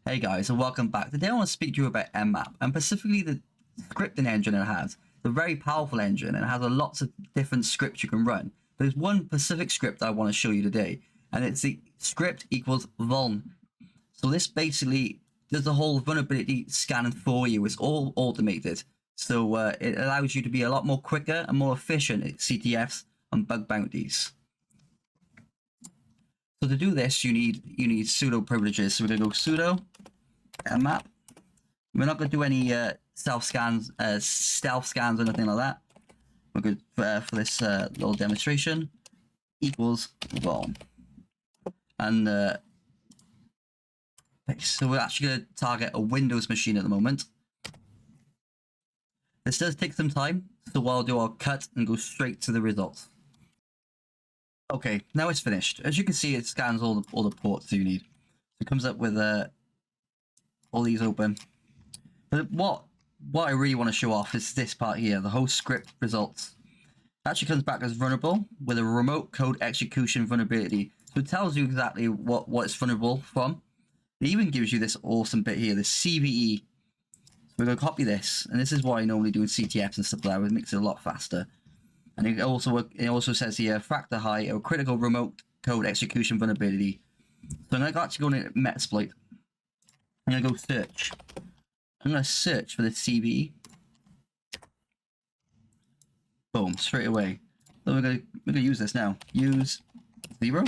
Hey guys, and welcome back. Today I want to speak to you about Nmap, and specifically the scripting engine it has. It's a very powerful engine and it has lots of different scripts you can run. There's one specific script I want to show you today, and it's the script equals vuln. So this basically does the whole vulnerability scanning for you. It's all automated. So it allows you to be a lot more quicker and more efficient at CTFs and bug bounties. So to do this, you need sudo privileges. So we're gonna go sudo nmap. We're not gonna do any stealth scans or anything like that. We're good for this little demonstration. Equals vuln, and so we're actually gonna target a Windows machine at the moment. This does take some time, so what I'll do, I'll cut and go straight to the results. Okay, now it's finished. As you can see, it scans all the ports that you need. So it comes up with all these open. But what I really want to show off is this part here, the host script results. It actually comes back as vulnerable with a remote code execution vulnerability. So it tells you exactly what it's vulnerable from. It even gives you this awesome bit here, the CVE. So we're going to copy this, and this is what I normally do in CTFs and stuff like that. It makes it a lot faster. And it also says here, factor high or critical remote code execution vulnerability. So I'm going to actually go into Metasploit. I'm going to go search. I'm going to search for the CVE. Boom, straight away. So we're going to use this now. Use 0.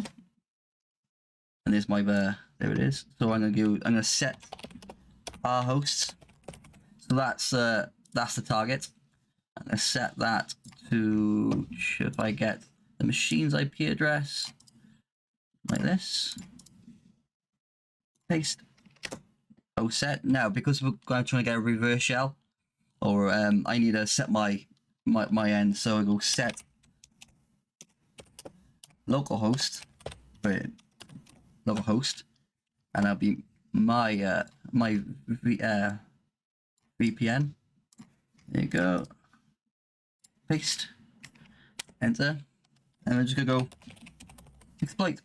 And there's my there it is. So I'm going to set our hosts. So that's the target. I'm going to set that to, if I get the machine's IP address, like this, paste, set. Now, because we're going to get a reverse shell, or I need to set my end, so I go set localhost, and that'll be my VPN. There you go. Paste, enter, and we're just gonna go exploit.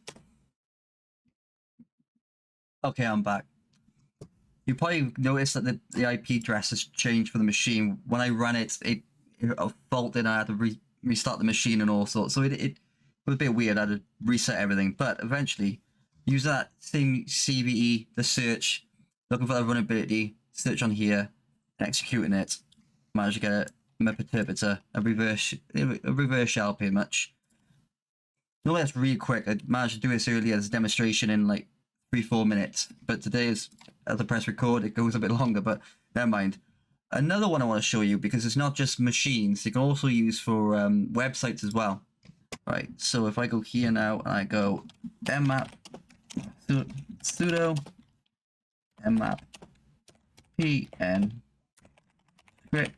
Okay, I'm back. You probably noticed that the IP address has changed for the machine. When I ran it faulted. I had to restart the machine and all sorts. So it was a bit weird. I had to reset everything, but eventually, use that same CVE, the search, looking for that vulnerability, search on here, executing it, managed to get a Nmap interpreter, a reverse shell pretty much. Normally that's really quick. I managed to do this earlier as a demonstration in like 3-4 minutes, but today is, as I press record, it goes a bit longer, but never mind. Another one I want to show you, because it's not just machines, you can also use for websites as well. Right, so if I go here now and I go nmap sudo nmap pn script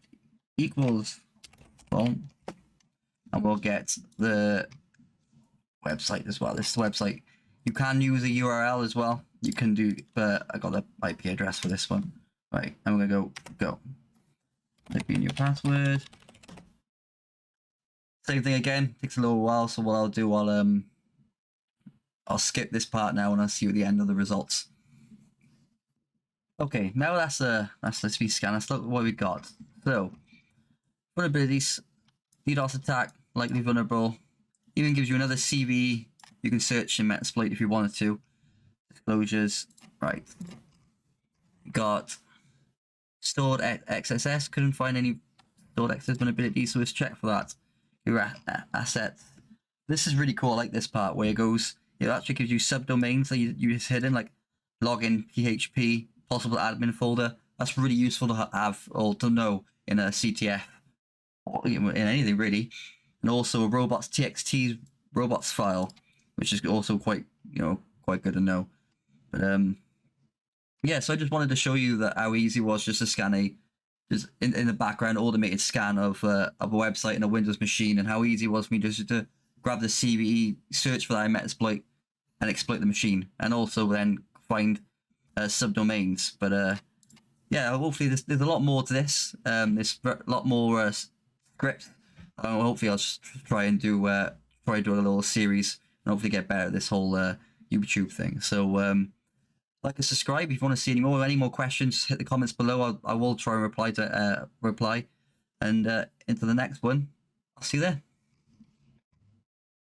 equals vuln, and we'll get the website as well. This website, you can use a URL as well. You can do, but I got the IP address for this one. Right, and we're gonna go. Type in your password. Same thing again. Takes a little while. So what I'll do, I'll skip this part now, and I'll see you at the end of the results. Okay, now that's let's scan. Let's look at what we got. So, vulnerabilities, DDoS attack, likely vulnerable. Even gives you another CVE. You can search in Metasploit if you wanted to. Disclosures, right. Got stored XSS. Couldn't find any stored XSS vulnerabilities, so let's check for that. Your assets. This is really cool. I like this part where it goes. It actually gives you subdomains that you just hidden, like login, PHP, possible admin folder. That's really useful to have or to know in a CTF or in anything really. And also a robots.txt robots file, which is also quite good to know. But yeah, so I just wanted to show you that how easy it was just to scan just in the background automated scan of a website and a Windows machine, and how easy it was for me just to grab the CVE, search for that Metasploit, and exploit the machine, and also then find subdomains. But yeah, hopefully there's a lot more to this. There's a lot more scripts. Hopefully I'll just try and do a little series and hopefully get better at this whole YouTube thing. So like and subscribe. If you want to see any more questions, hit the comments below. I will try and reply. And into the next one. I'll see you there.